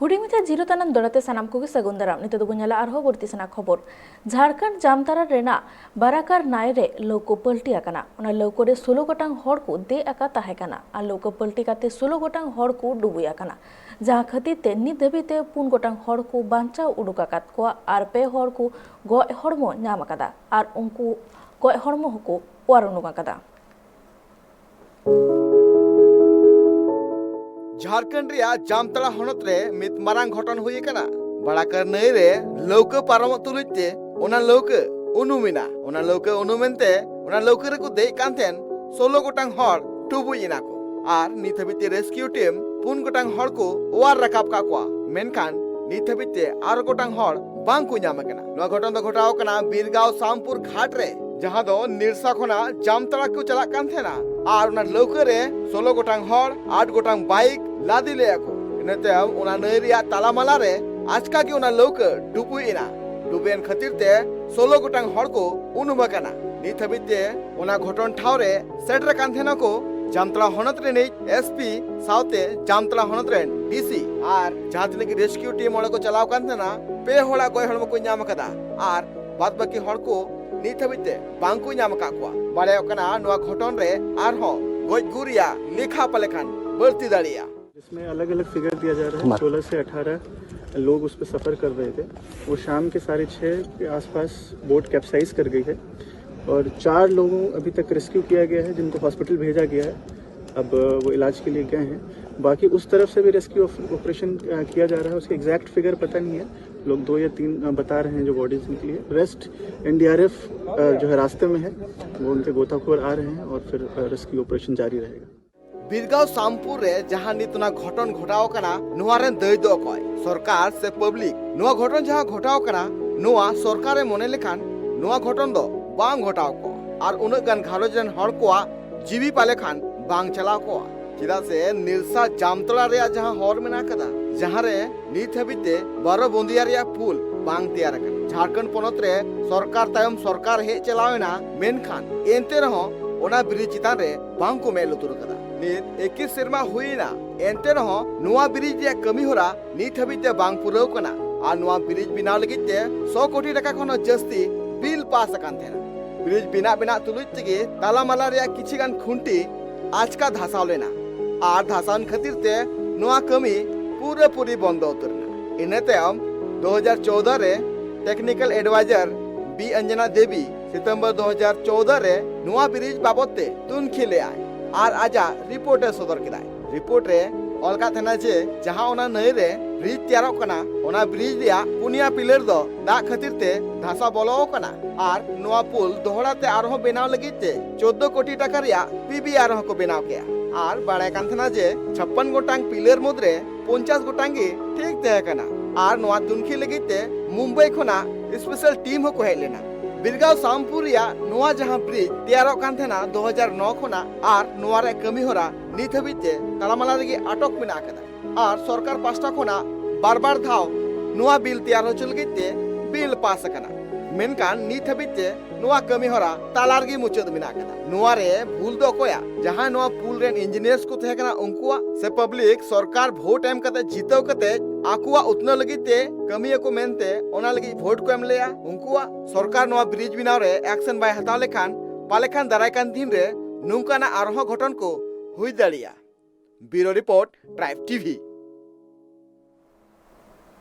हुडिंग मिथा zero तानम दौड़ाते सनाम को सगुन दाराम नितो दो ᱧᱮᱞᱟ आरहो बर्ती सना खबर झारखंड जामतारा रेना बाराकार नाय रे लौको पलटी आकना ओना लौको रे 16 गोटांग हड़ को दे आका ताहे काना आ लौको पलटी काते 16 गोटांग हड़ को डुबुय आकना जहां खातिर ते नित धबिते 4 गोटांग हड़ को बांचा उडुक आकात को आर पे हड़ को गय हड़मो नाम आकादा आर उनको गय हड़मो हको वारनु आकादा। झारखंड रिया जामताड़ा हनत रे मित मारांग घटन हुई कना बड़ाकर नई रे लौका पारम तुलुते ओना लौका उनुमिना ओना लौका उनुमेनते ओना लौका रे को देई कांथेन 16 गोटांग हड़ टुबुइना को आर नित हबिते रेस्क्यू टीम 4 गोटांग हड़ को ओवार रकाब का कोआ मेनखान नित हबिते 8 गोटांग हड़ बांग को ᱧᱟᱢ कना नो घटन दो घटाव कना बीरगांव सामपुर घाट रे जहां दो निरसा खना जामताड़ा को चला कांथेना आर ओना लौका रे 16 गोटांग हड़ 8 गोटांग बाइक लादी ले को इनते ओना नई रिया तालामाला रे आजका की ओना लौका डुबुइना डुबेन खातिर ते 16 गोटांग हड़ को उनुम कना नित हबिते ओना घटन ठाव रे सेटर कांथेना को जामताड़ा हनत रे ने एसपी साउते जामताड़ा हनत रे डीसी आर जहां तिने की रेस्क्यू टीम ओले को चलाव कांथेना पे होड़ा गय हड़म को ᱧᱟᱢ कदा आर बाद बाकी हड़ को नित हबिते बांग को ᱧᱟᱢ का को बाड़े कना नोआ घटन रे आर हो गज गुरिया लेखा पलेखान बढ़ती दाड़िया। इसमें अलग अलग फिगर दिया जा रहा है। 16 से 18 लोग उस पर सफ़र कर रहे थे। वो शाम के 6:30 के आसपास बोट कैप्साइज कर गई है और 4 लोगों अभी तक रेस्क्यू किया गया है जिनको हॉस्पिटल भेजा गया है। अब वो इलाज के लिए गए हैं। बाकी उस तरफ से भी रेस्क्यू ऑपरेशन किया जा रहा है। उसके एग्जैक्ट फिगर पता नहीं है, लोग 2 या 3 बता रहे हैं जो बॉडीज निकली है। रेस्ट एनडीआरएफ जो है रास्ते में है, वो उनके गोताखोर आ रहे हैं और फिर रेस्क्यू ऑपरेशन जारी रहेगा। बीरगांव सामपुर रे जहां नितना घटन घटाव कना नुआरेन दई दो कय सरकार से पब्लिक नुआ घटन जहां घटाव कना नुआ सरकारे मने लेखान नुआ घटन दो बांग घटाव को आर उनक गान घारोज रेन हड़ कोआ जीवी पाले खान बांग चलाव को चिदा से निरसा जामताड़ा रे जहां हर मेना कदा जहां रे नित हबिते 12 बंदिया रे पुल बांग तैयार कना झारखंड पोनत रे सरकार तायम सरकार हे चलावेना मेनखान एनते रहो ओना ब्रिज चितान रे बांग को मेल उतुर कदा नित 21 सेरमा हुईना एनते रहो नुआ ब्रिज रे कमी होरा नित हबिते बांग पुरव कना आ नुआ ब्रिज बिनाव लगिते 100 कोटी टाका खन जस्ती बिल पास कान थेना ब्रिज बिना तुलुज तेगे तालामाला रे किछि गान खुंटी आजका धासाव लेना आर धासान खातिर ते नुआ कमी पूरे पूरी बंद उतरना इनते 2014 रे टेक्निकल एडवाइजर बी अंजना देवी सितंबर 2014 रे नुआ ब्रिज बाबते तुनखी ले आए आर आजा रिपोर्ट सदर किदा रिपोर्ट रे अलका थना जे जहां ओना नई रे ब्रिज तैयार कना ओना ब्रिज रिया पुनिया पिलर दो दा खातिर ते धासा बोलो कना आर नुआ पुल दोहरा ते आरो बनाव लगिते 14 कोटी टाका रिया पीबीआर को बनाव किया आर बाड़े कान थना जे 56 गोटांग पिलर मुद्रे 50 गोटांगी ठीक तय कना आर नुआ तुनखी लगिते मुंबई खोना स्पेशल टीम हो को हेज लेना बीरगांव सामपुर या नुआ जहां ब्रिज तैयार कान थेना 2009 खोना आर नुआ रे कमी होरा नित हबिते तालामाला रे अटक मेना कदा आर सरकार पास्टा खोना बार धाव नुआ बिल तैयार हो चल गईते बिल पास कना मेनकान नित हबिते नुआ कमी होरा तालार गे मुचद मेना कदा नुआ रे भूल दो कोया जहां नुआ पुल रेन इंजीनियर्स को थे कना उनकुआ से पब्लिक सरकार वोट एम कते जीतो कते आकुआ उतना लगिते कमी को मेनते ओना लगी वोट को एम लेया उनकुआ सरकार नुआ ब्रिज बिनाव रे एक्शन बाय हताव लेखान पालेखान दाराय कान दिन रे नुंकाना आरहो घटन को हुई दाड़िया। Bureau report Tribe TV.